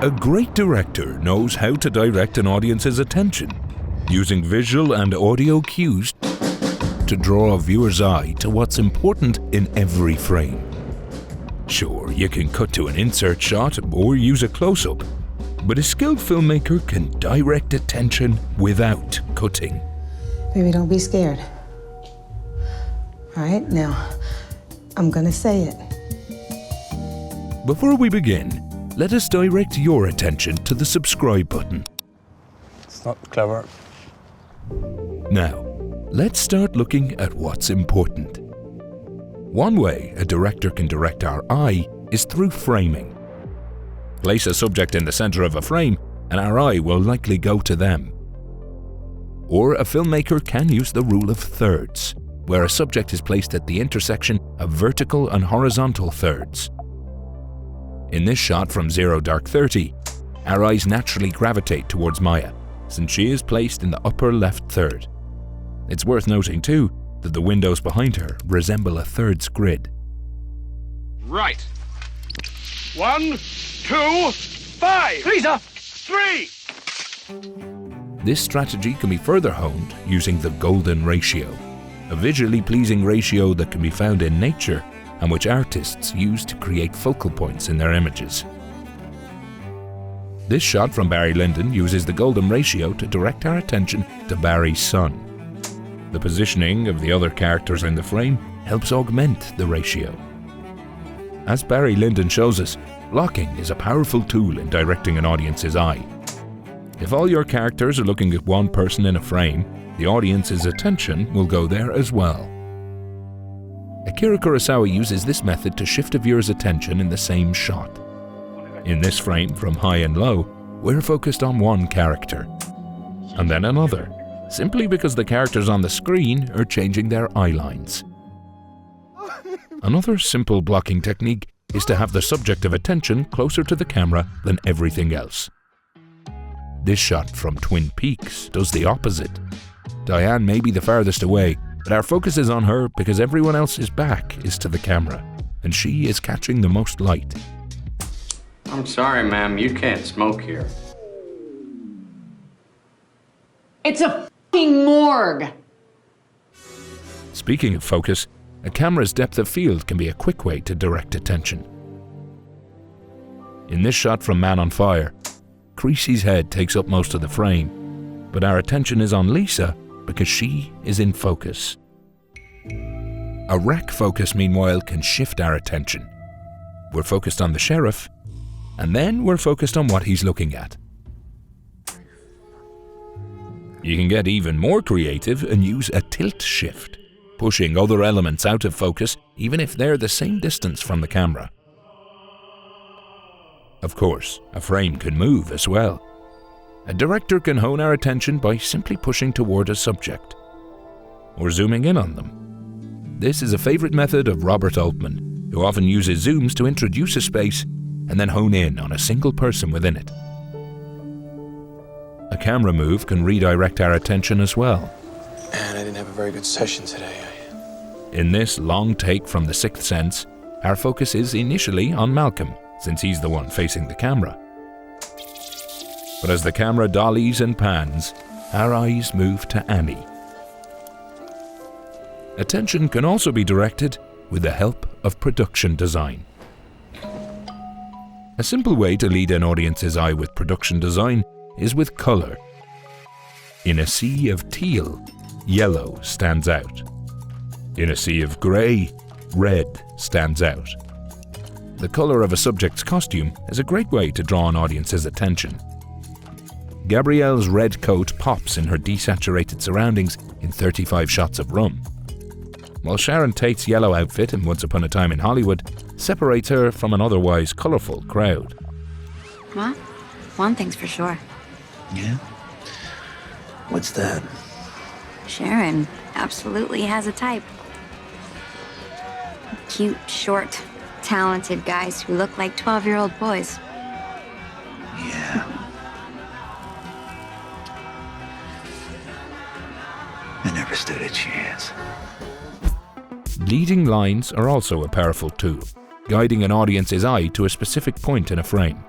A great director knows how to direct an audience's attention, using visual and audio cues to draw a viewer's eye to what's important in every frame. Sure, you can cut to an insert shot or use a close-up, but a skilled filmmaker can direct attention without cutting. Baby, don't be scared. All right, now, I'm gonna say it. Before we begin, let us direct your attention to the subscribe button. It's not clever. Now, let's start looking at what's important. One way a director can direct our eye is through framing. Place a subject in the center of a frame and our eye will likely go to them. Or a filmmaker can use the rule of thirds, where a subject is placed at the intersection of vertical and horizontal thirds. In this shot from 0 dark 30, our eyes naturally gravitate towards Maya, since she is placed in the upper left third. It's worth noting too that the windows behind her resemble a thirds grid. Right. 1, 2, 5. Lisa, 3. This strategy can be further honed using the golden ratio, a visually pleasing ratio that can be found in nature and which artists use to create focal points in their images. This shot from Barry Lyndon uses the golden ratio to direct our attention to Barry's son. The positioning of the other characters in the frame helps augment the ratio. As Barry Lyndon shows us, blocking is a powerful tool in directing an audience's eye. If all your characters are looking at one person in a frame, the audience's attention will go there as well. Akira Kurosawa uses this method to shift a viewer's attention in the same shot. In this frame, from high and low, we're focused on one character, and then another, simply because the characters on the screen are changing their eye lines. Another simple blocking technique is to have the subject of attention closer to the camera than everything else. This shot from Twin Peaks does the opposite. Diane may be the farthest away, but our focus is on her because everyone else's back is to the camera, and she is catching the most light. I'm sorry, ma'am, you can't smoke here. It's a f***ing morgue! Speaking of focus, a camera's depth of field can be a quick way to direct attention. In this shot from Man on Fire, Creasy's head takes up most of the frame, but our attention is on Lisa because she is in focus. A wreck focus, meanwhile, can shift our attention. We're focused on the sheriff, and then we're focused on what he's looking at. You can get even more creative and use a tilt shift, pushing other elements out of focus even if they're the same distance from the camera. Of course, a frame can move as well. A director can hone our attention by simply pushing toward a subject, or zooming in on them. This is a favorite method of Robert Altman, who often uses zooms to introduce a space and then hone in on a single person within it. A camera move can redirect our attention as well. And I didn't have a very good session today. In this long take from The Sixth Sense, our focus is initially on Malcolm, since he's the one facing the camera. But as the camera dollies and pans, our eyes move to Annie. Attention can also be directed with the help of production design. A simple way to lead an audience's eye with production design is with color. In a sea of teal, yellow stands out. In a sea of grey, red stands out. The color of a subject's costume is a great way to draw an audience's attention. Gabrielle's red coat pops in her desaturated surroundings in 35 shots of rum, while Sharon Tate's yellow outfit in Once Upon a Time in Hollywood separates her from an otherwise colourful crowd. Well, one thing's for sure. Yeah? What's that? Sharon absolutely has a type. Cute, short, talented guys who look like 12-year-old boys. Yeah. I never stood a chance. Leading lines are also a powerful tool, guiding an audience's eye to a specific point in a frame.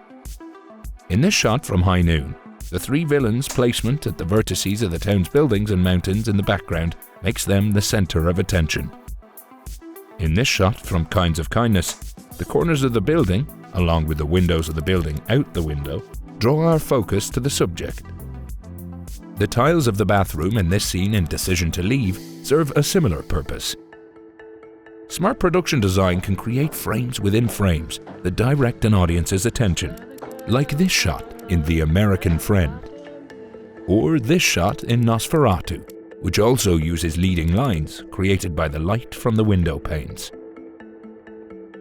In this shot from high noon, the three villains' placement at the vertices of the town's buildings and mountains in the background makes them the center of attention. In this shot from Kinds of Kindness, the corners of the building, along with the windows of the building out the window, draw our focus to the subject. The tiles of the bathroom in this scene in Decision to Leave serve a similar purpose. Smart production design can create frames within frames that direct an audience's attention, like this shot in The American Friend, or this shot in Nosferatu, which also uses leading lines created by the light from the window panes.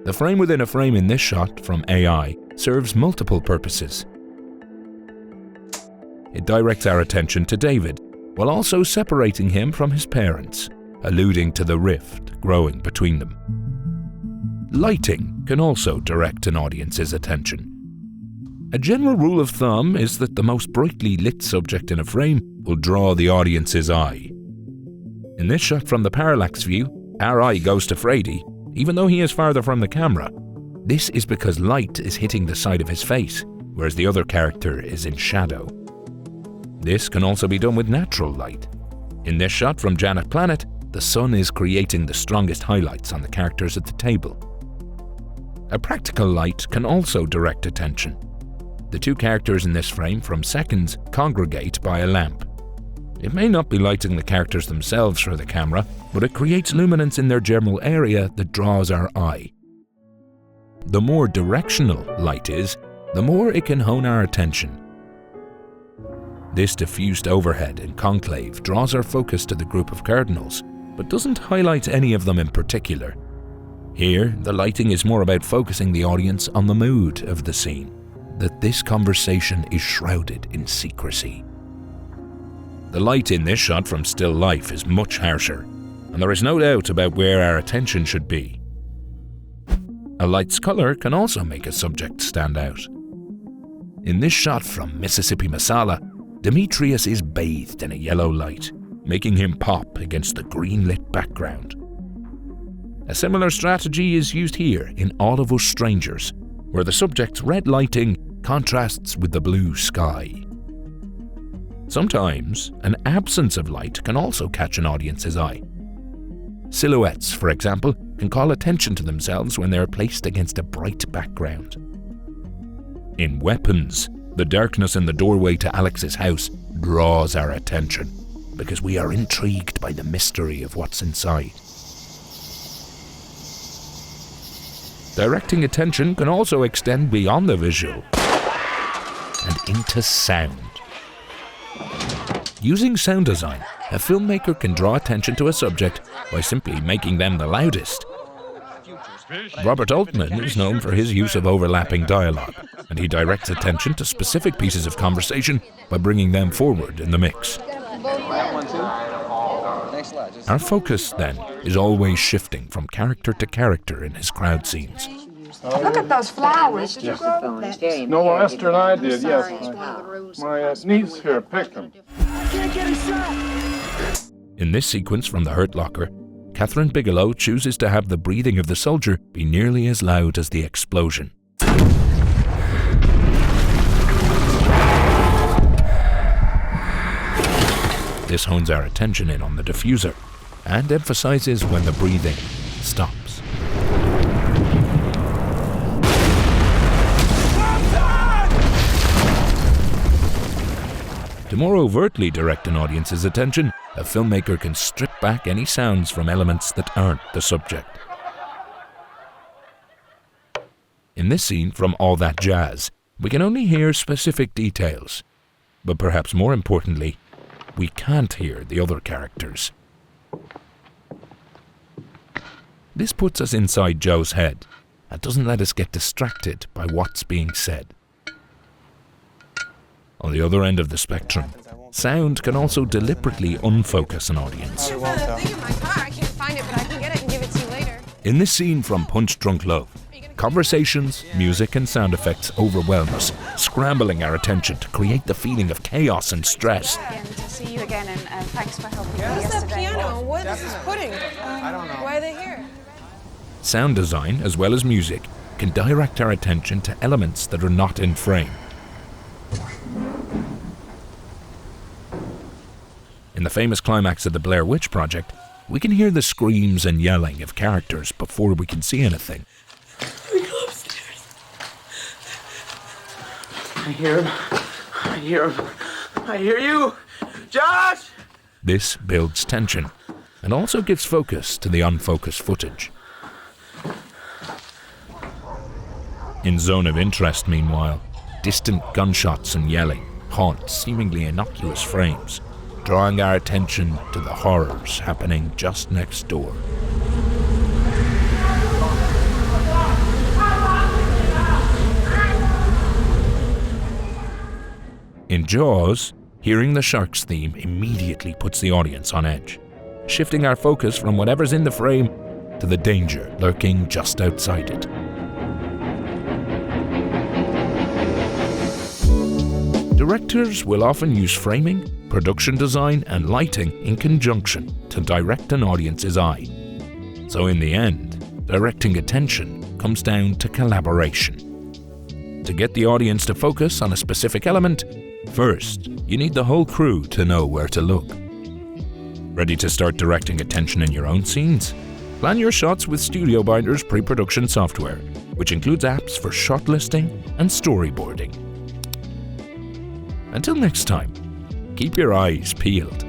The frame within a frame in this shot from AI serves multiple purposes. It directs our attention to David, while also separating him from his parents, alluding to the rift growing between them. Lighting can also direct an audience's attention. A general rule of thumb is that the most brightly lit subject in a frame will draw the audience's eye. In this shot from the parallax view, our eye goes to Frady, even though he is farther from the camera. This is because light is hitting the side of his face, whereas the other character is in shadow. This can also be done with natural light. In this shot from Janet Planet, the sun is creating the strongest highlights on the characters at the table. A practical light can also direct attention. The two characters in this frame from Seconds congregate by a lamp. It may not be lighting the characters themselves for the camera, but it creates luminance in their general area that draws our eye. The more directional light is, the more it can hone our attention. This diffused overhead in conclave draws our focus to the group of cardinals, but doesn't highlight any of them in particular. Here, the lighting is more about focusing the audience on the mood of the scene, that this conversation is shrouded in secrecy. The light in this shot from Still Life is much harsher, and there is no doubt about where our attention should be. A light's color can also make a subject stand out. In this shot from Mississippi Masala, Demetrius is bathed in a yellow light, making him pop against the green-lit background. A similar strategy is used here in All of Us Strangers, where the subject's red lighting contrasts with the blue sky. Sometimes, an absence of light can also catch an audience's eye. Silhouettes, for example, can call attention to themselves when they are placed against a bright background. In Weapons, the darkness in the doorway to Alex's house draws our attention, because we are intrigued by the mystery of what's inside. Directing attention can also extend beyond the visual and into sound. Using sound design, a filmmaker can draw attention to a subject by simply making them the loudest. Robert Altman is known for his use of overlapping dialogue, and he directs attention to specific pieces of conversation by bringing them forward in the mix. Our focus, then, is always shifting from character to character in his crowd scenes. Look at those flowers. Did you grow them? No, Esther and I did, yes. My niece here picked them. I can't get a shot. In this sequence from The Hurt Locker, Catherine Bigelow chooses to have the breathing of the soldier be nearly as loud as the explosion. This hones our attention in on the diffuser and emphasizes when the breathing stops. To more overtly direct an audience's attention, a filmmaker can strip back any sounds from elements that aren't the subject. In this scene from All That Jazz, we can only hear specific details, but perhaps more importantly, we can't hear the other characters. This puts us inside Joe's head and doesn't let us get distracted by what's being said. On the other end of the spectrum, sound can also deliberately unfocus an audience. In this scene from Punch Drunk Love, conversations, music and sound effects overwhelm us, scrambling our attention to create the feeling of chaos and stress. To see you again, and thanks for helping me Where's yesterday. that piano? What is this pudding? I don't know. Why are they here? Sound design, as well as music, can direct our attention to elements that are not in frame. the famous climax of the Blair Witch Project, we can hear the screams and yelling of characters before we can see anything. We go upstairs. I hear him. I hear him. I hear you! Josh! This builds tension and also gives focus to the unfocused footage. In Zone of Interest, meanwhile, distant gunshots and yelling haunt seemingly innocuous frames, drawing our attention to the horrors happening just next door. In Jaws, hearing the shark's theme immediately puts the audience on edge, shifting our focus from whatever's in the frame to the danger lurking just outside it. Directors will often use framing, production design, and lighting in conjunction to direct an audience's eye. So in the end, directing attention comes down to collaboration. To get the audience to focus on a specific element, first, you need the whole crew to know where to look. Ready to start directing attention in your own scenes? Plan your shots with StudioBinder's pre-production software, which includes apps for shot listing and storyboarding. Until next time, keep your eyes peeled.